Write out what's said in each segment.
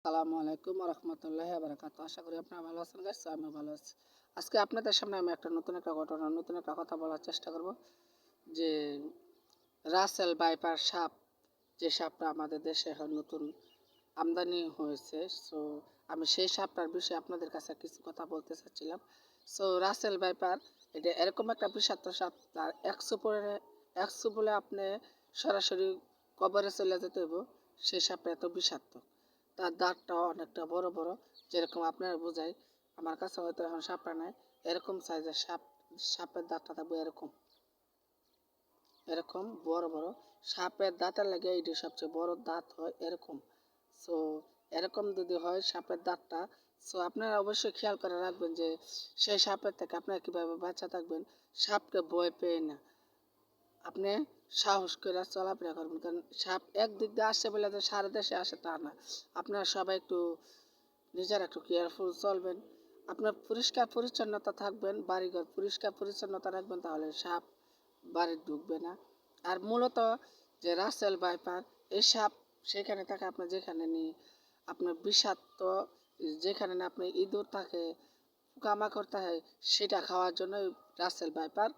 আসসালামু আলাইকুম রহমতুল্লাহি ওয়া বারাকাতুহু। আশা করি আপনারা ভালো আছেন গাইস। আমিও ভালো আছি। আজকে আপনাদের সামনে আমি নতুন একটা ঘটনা, নতুন একটা কথা বলার চেষ্টা করব যে রাসেল ভাইপার সাপ, যে সাপটা আমাদের দেশে এখন নতুন আমদানি হয়েছে। সো আমি সেই সাপটার বিষয়ে আপনাদের কাছে কিছু কথা বলতে চাচ্ছিলাম। সো রাসেল ভাইপার এটা এরকম একটা বিষাক্ত সাপ, তার একশো বলে আপনি সরাসরি কবরে চলে যেতে হইব। সেই সাপটা এত বিষাক্ত, তার দাঁতটাও অনেকটা বড় বড়, যেরকম আপনারা বোঝায়। আমার কাছে হয়তো এখন সাপটা নাই, এরকম সাইজের সাপের দাঁতটা থাকবে এরকম এরকম বড় বড়। সাপের দাঁতের লাগে এটি সবচেয়ে বড় দাঁত হয় এরকম। সো এরকম যদি হয় সাপের দাঁতটা, সো আপনারা অবশ্যই খেয়াল করে রাখবেন যে সেই সাপের থেকে আপনারা কীভাবে বাঁচা থাকবেন। সাপকে ভয় পেয়ে না, আপনি সাহস করে চলাফেরা করবেন, কারণ সাপ একদিক দিয়ে আসছে বলে যে সারা দেশে আসে তা না। আপনারা সবাই নিজেরা একটু কেয়ারফুল চলবেন, আপনার পরিষ্কার পরিচ্ছন্নতা থাকবেন, বাড়িঘর পরিষ্কার পরিচ্ছন্নতা রাখবেন, তাহলে সাপ বাড়ি ঢুকবে না। আর মূলত যে রাসেল ভাইপার, এই সাপ সেখানে থাকে আপনার যেখানে নিয়ে আপনার বিষাক্ত, যেখানে না আপনি ইঁদুর থাকে, পোকামাকড় থাকে, সেটা খাওয়ার জন্য রাসেল ভাইপার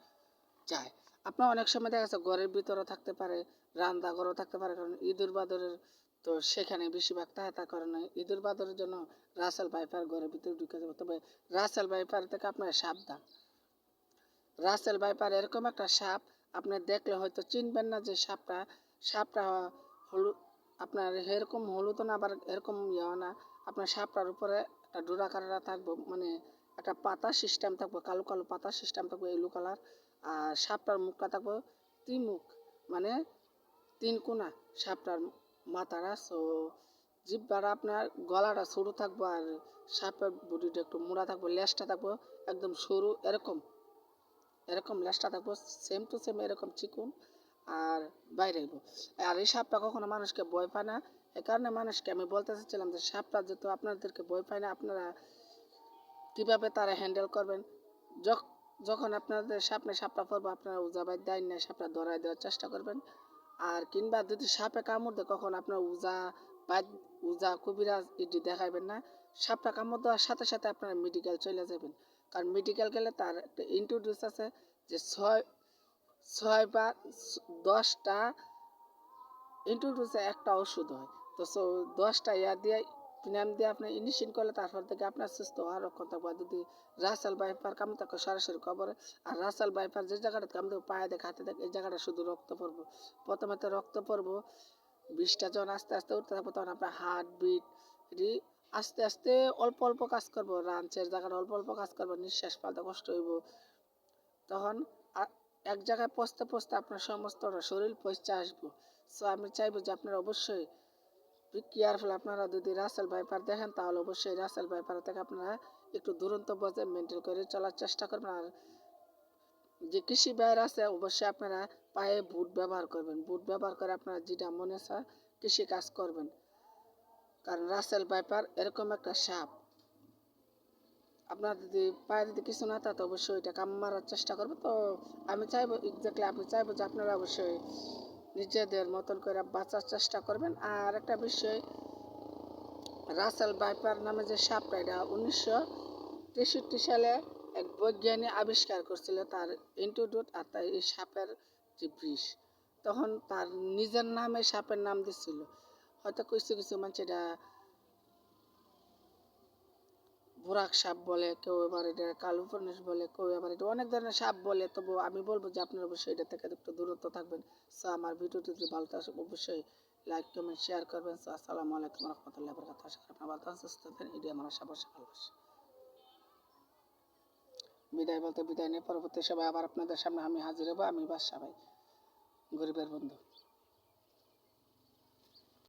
যায়। আপনার অনেক সময় দেখা যাচ্ছে ঘরের ভিতরে থাকতে পারে, রান্না ঘরও থাকতে পারে, কারণ ইঁদুর বাদরের তো সেখানে বেশিরভাগ থাকে। তার কারণে ইঁদুর বাদরের জন্য রাসেল ভাইপার ঘরের ভিতরে ঢুকে যাবে। তবে রাসেল ভাইপার থেকে আপনার সাবধান। রাসেল ভাইপার এরকম একটা সাপ, আপনি দেখলে হয়তো চিনবেন না যে সাপটা হলুদ, আপনার এরকম হলুদ না, আবার এরকম ইয়েও না। আপনার সাপটার উপরে একটা ডোরা কাটা থাকবে, মানে একটা পাতা সিস্টেম থাকবে, কালো কালো পাতা সিস্টেম থাকবে, ইয়েলো কালার। আর সাপটার মুখটা থাকবে ত্রিমুখ, মানে তিন কোনা সাপটার মাথাটা। সো জিব্বাটা আপনার গলাটা সরু থাকবো, আর সাপের বডিটা একটু মোড়া থাকবো, লেজটা থাকবো একদম সরু, এরকম এরকম লেজটা থাকবো সেম টু সেম এরকম চিকুন, আর বাইরে হইব। আর এই সাপটা কখনো মানুষকে ভয় পায় না। এ কারণে মানুষকে আমি বলতে চাচ্ছিলাম যে সাপটা যেহেতু আপনাদেরকে ভয় পায় না, আপনারা কীভাবে তারা হ্যান্ডেল করবেন। যখন আপনাদের সাপটা পড়বো, আপনারা উজাবাই দেয় না, সাপটা ধরাই দেওয়ার চেষ্টা করবেন। আর কিংবা যদি সাপে কামড় দেয়, কখন আপনার উজা কবিরাজ এটি দেখাবেন না। সাপটা কামড় দেওয়ার সাথে সাথে আপনারা মেডিকেল চলে যাবেন, কারণ মেডিকেল গেলে তার একটা ইন্ট্রোডিউস আছে যে ছয় বা 10টা ইন্ট্রোডিউসে একটা ওষুধ হয়। তো 10টা দিয়ে নাম দিয়ে আপনি ইঞ্জেকশন করলে তারপর থেকে আপনার সুস্থ হওয়ার রক্ষণ থাকবে। যদি রাসেল ভাইপার কামড় থাকে সরাসরি কবরে, আর রাসেল ভাইপার যে জায়গাটা কামড় পায়ে দেখে হাতে দেখে, এই জায়গাটা শুধু রক্ত পড়বো। প্রথমে তো রক্ত পড়বো, 20টা যখন আস্তে আস্তে উঠতে থাকবো, তখন আপনার হার্ট বিট এটি আস্তে আস্তে অল্প অল্প কাজ করবো, রাঞ্চের জায়গাটা অল্প অল্প কাজ করবো, নিঃশ্বাস ফেলতে কষ্ট হইব। তখন এক জায়গায় পৌঁছতে পৌঁছতে আপনার সমস্ত শরীর পৌঁছে আসবো। সো আমি চাইবো যে আপনারা অবশ্যই বি কেয়ারফুল। আপনারা যদি রাসেল ভাইপার দেখেন, তাহলে অবশ্যই রাসেল ভাইপার থেকে আপনারা একটু দূরত্ব বজায় মেনটেন করে চলার চেষ্টা করবেন। আর যে কৃষি ভাইয়ের আছে, অবশ্যই আপনারা পায়ে বুট ব্যবহার করবেন, বুট ব্যবহার করে আপনারা যেটা মনে চায় কৃষি কাজ করবেন, কারণ রাসেল ভাইপার এরকম একটা সাপ, আপনার যদি পায়ে যদি কিছু না থাকে, অবশ্যই ওইটা কাম মারার চেষ্টা করবে। তো আমি চাইবো এক্স্যাক্টলি আমি চাইবো যে আপনারা অবশ্যই নিজেদের মতন করে বাঁচার চেষ্টা করবেন। আর একটা বিষয়, রাসেল ভাইপার নামে যে সাপটা, এটা 1963 সালে এক বৈজ্ঞানিক আবিষ্কার করছিল, তার ইনস্টিটিউট। আর তাই এই সাপের যে বিষ, তখন তার নিজের নামে সাপের নাম দিচ্ছিল। হয়তো কিছু কিছু মানুষ এটা বুরাক সাপ বলে, কেউ এবার এটা কালুফর্নিস বলে, কেউ এবার এটা অনেক ধরনের সাপ বলে। তবু আমি বলবো যে আপনারা অবশ্যই এটা থেকে একটু দূরত্ব থাকবেন। সো আমার ভিডিওটি যদি ভালো থাকে অবশ্যই লাইক কমেন্ট শেয়ার করবেন। সো আসসালামু আলাইকুম রহমতুল্লাহ বরকাত। আশা করি আপনারা ভালো থাকেন, সুস্থ থাকেন। এটি আমার আশা, ভালোবাসা। বিদায় বলতে বিদায় নিয়ে পরবর্তী সবাই আবার আপনাদের সামনে আমি হাজির হবো। আমি বাদশা ভাই, গরিবের বন্ধু।